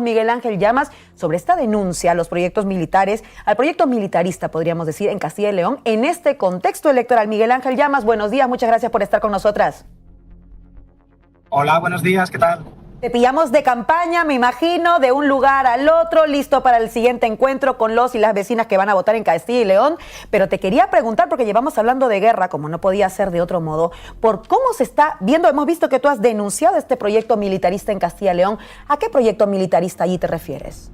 Miguel Ángel Llamas, sobre esta denuncia a los proyectos militares, al proyecto militarista, podríamos decir, en Castilla y León, en este contexto electoral. Miguel Ángel Llamas, buenos días, muchas gracias por estar con nosotras. Hola, buenos días, ¿qué tal? Te pillamos de campaña, me imagino, de un lugar al otro, listo para el siguiente encuentro con los y las vecinas que van a votar en Castilla y León. Pero te quería preguntar, porque llevamos hablando de guerra, como no podía ser de otro modo, por cómo se está viendo. Hemos visto que tú has denunciado este proyecto militarista en Castilla y León. ¿A qué proyecto militarista allí te refieres?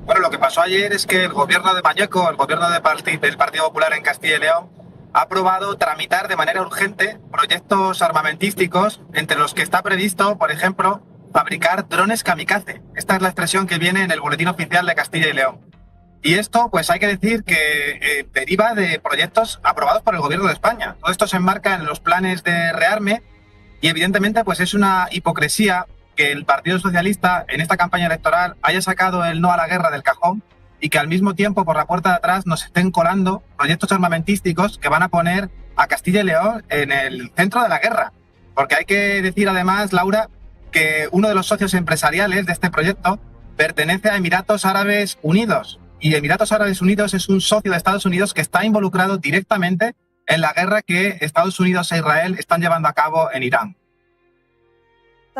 Bueno, lo que pasó ayer es que el gobierno de Mañueco, el gobierno del Partido Popular en Castilla y León, ha aprobado tramitar de manera urgente proyectos armamentísticos, entre los que está previsto, por ejemplo, fabricar drones kamikaze. Esta es la expresión que viene en el Boletín Oficial de Castilla y León. Y esto, pues hay que decir que deriva de proyectos aprobados por el Gobierno de España. Todo esto se enmarca en los planes de rearme y evidentemente pues es una hipocresía que el Partido Socialista en esta campaña electoral haya sacado el no a la guerra del cajón y que al mismo tiempo por la puerta de atrás nos estén colando proyectos armamentísticos que van a poner a Castilla y León en el centro de la guerra. Porque hay que decir además, Laura, que uno de los socios empresariales de este proyecto pertenece a Emiratos Árabes Unidos. Y Emiratos Árabes Unidos es un socio de Estados Unidos que está involucrado directamente en la guerra que Estados Unidos e Israel están llevando a cabo en Irán.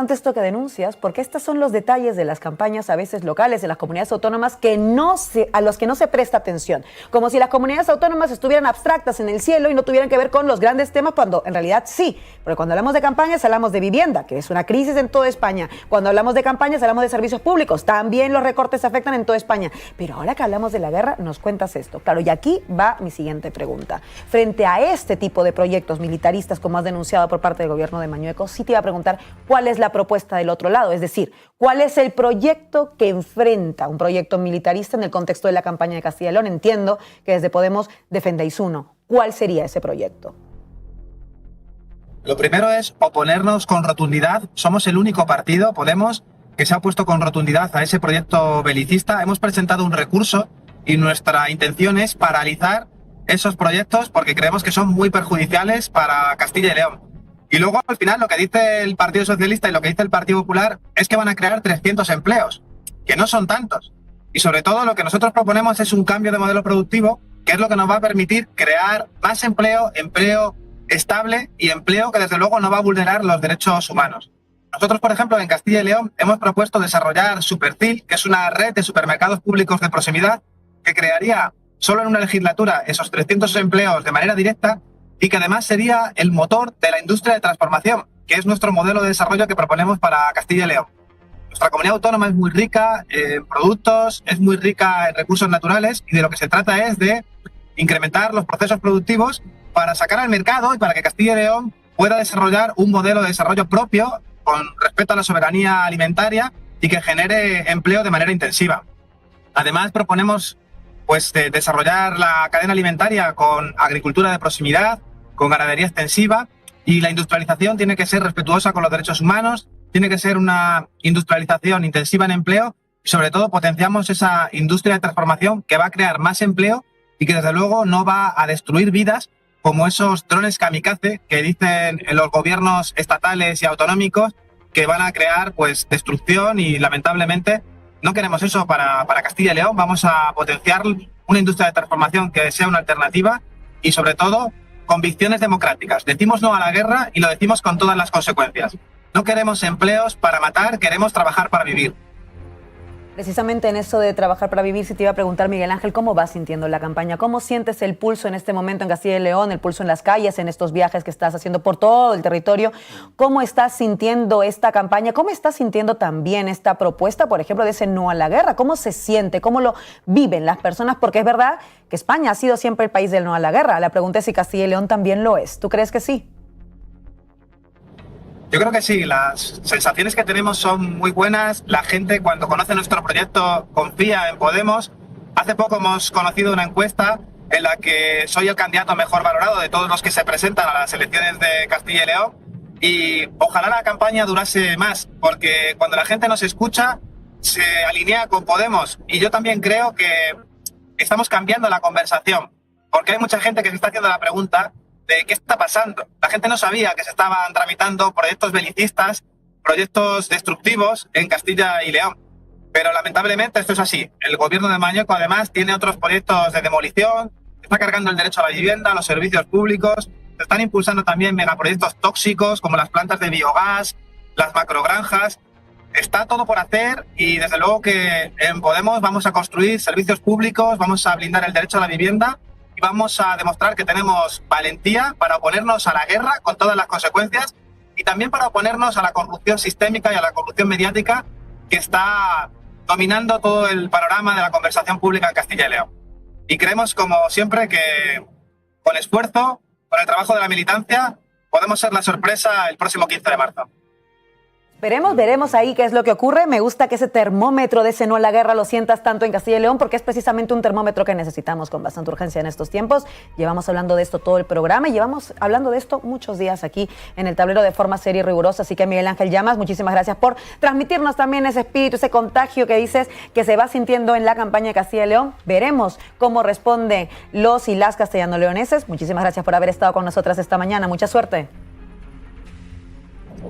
Esto que denuncias, porque estos son los detalles de las campañas a veces locales de las comunidades autónomas a los que no se presta atención, como si las comunidades autónomas estuvieran abstractas en el cielo y no tuvieran que ver con los grandes temas, cuando en realidad sí, porque cuando hablamos de campañas hablamos de vivienda, que es una crisis en toda España, cuando hablamos de campañas hablamos de servicios públicos, también los recortes afectan en toda España, pero ahora que hablamos de la guerra nos cuentas esto. Claro, y aquí va mi siguiente pregunta. Frente a este tipo de proyectos militaristas, como has denunciado por parte del gobierno de Mañueco, sí te iba a preguntar cuál es la propuesta del otro lado, es decir, ¿cuál es el proyecto que enfrenta un proyecto militarista en el contexto de la campaña de Castilla y León? Entiendo que desde Podemos defendéis uno. ¿Cuál sería ese proyecto? Lo primero es oponernos con rotundidad. Somos el único partido, Podemos, que se ha opuesto con rotundidad a ese proyecto belicista. Hemos presentado un recurso y nuestra intención es paralizar esos proyectos porque creemos que son muy perjudiciales para Castilla y León. Y luego, al final, lo que dice el Partido Socialista y lo que dice el Partido Popular es que van a crear 300 empleos, que no son tantos. Y sobre todo, lo que nosotros proponemos es un cambio de modelo productivo, que es lo que nos va a permitir crear más empleo, empleo estable y empleo que, desde luego, no va a vulnerar los derechos humanos. Nosotros, por ejemplo, en Castilla y León hemos propuesto desarrollar Supercil, que es una red de supermercados públicos de proximidad que crearía solo en una legislatura esos 300 empleos de manera directa, y que además sería el motor de la industria de transformación, que es nuestro modelo de desarrollo que proponemos para Castilla y León. Nuestra comunidad autónoma es muy rica en productos, es muy rica en recursos naturales y de lo que se trata es de incrementar los procesos productivos para sacar al mercado y para que Castilla y León pueda desarrollar un modelo de desarrollo propio con respeto a la soberanía alimentaria y que genere empleo de manera intensiva. Además, proponemos desarrollar la cadena alimentaria con agricultura de proximidad, con ganadería extensiva, y la industrialización tiene que ser respetuosa con los derechos humanos, tiene que ser una industrialización intensiva en empleo y sobre todo potenciamos esa industria de transformación que va a crear más empleo y que desde luego no va a destruir vidas como esos drones kamikaze que dicen los gobiernos estatales y autonómicos que van a crear destrucción y lamentablemente no queremos eso para Castilla y León. Vamos a potenciar una industria de transformación que sea una alternativa y sobre todo convicciones democráticas. Decimos no a la guerra y lo decimos con todas las consecuencias. No queremos empleos para matar, queremos trabajar para vivir. Precisamente en eso de trabajar para vivir, si te iba a preguntar, Miguel Ángel, ¿cómo vas sintiendo la campaña? ¿Cómo sientes el pulso en este momento en Castilla y León, el pulso en las calles, en estos viajes que estás haciendo por todo el territorio? ¿Cómo estás sintiendo esta campaña? ¿Cómo estás sintiendo también esta propuesta, por ejemplo, de ese no a la guerra? ¿Cómo se siente? ¿Cómo lo viven las personas? Porque es verdad que España ha sido siempre el país del no a la guerra. La pregunta es si Castilla y León también lo es. ¿Tú crees que sí? Yo creo que sí, las sensaciones que tenemos son muy buenas. La gente, cuando conoce nuestro proyecto, confía en Podemos. Hace poco hemos conocido una encuesta en la que soy el candidato mejor valorado de todos los que se presentan a las elecciones de Castilla y León. Y ojalá la campaña durase más, porque cuando la gente nos escucha, se alinea con Podemos. Y yo también creo que estamos cambiando la conversación, porque hay mucha gente que se está haciendo la pregunta de qué está pasando. La gente no sabía que se estaban tramitando proyectos belicistas, proyectos destructivos en Castilla y León. Pero lamentablemente esto es así. El gobierno de Mañueco además tiene otros proyectos de demolición, está cargando el derecho a la vivienda, los servicios públicos, se están impulsando también megaproyectos tóxicos como las plantas de biogás, las macrogranjas. Está todo por hacer y desde luego que en Podemos vamos a construir servicios públicos, vamos a blindar el derecho a la vivienda y vamos a demostrar que tenemos valentía para oponernos a la guerra con todas las consecuencias y también para oponernos a la corrupción sistémica y a la corrupción mediática que está dominando todo el panorama de la conversación pública en Castilla y León. Y creemos, como siempre, que con esfuerzo, con el trabajo de la militancia, podemos ser la sorpresa el próximo 15 de marzo. Veremos ahí qué es lo que ocurre. Me gusta que ese termómetro de ese no a la guerra lo sientas tanto en Castilla y León, porque es precisamente un termómetro que necesitamos con bastante urgencia en estos tiempos. Llevamos hablando de esto todo el programa y llevamos hablando de esto muchos días aquí en el tablero de forma seria y rigurosa. Así que Miguel Ángel Llamas, muchísimas gracias por transmitirnos también ese espíritu, ese contagio que dices que se va sintiendo en la campaña de Castilla y León. Veremos cómo responden los y las castellano-leoneses. Muchísimas gracias por haber estado con nosotras esta mañana. Mucha suerte.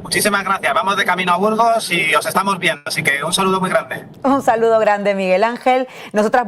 Muchísimas gracias. Vamos de camino a Burgos y os estamos viendo. Así que un saludo muy grande. Un saludo grande, Miguel Ángel. Nosotras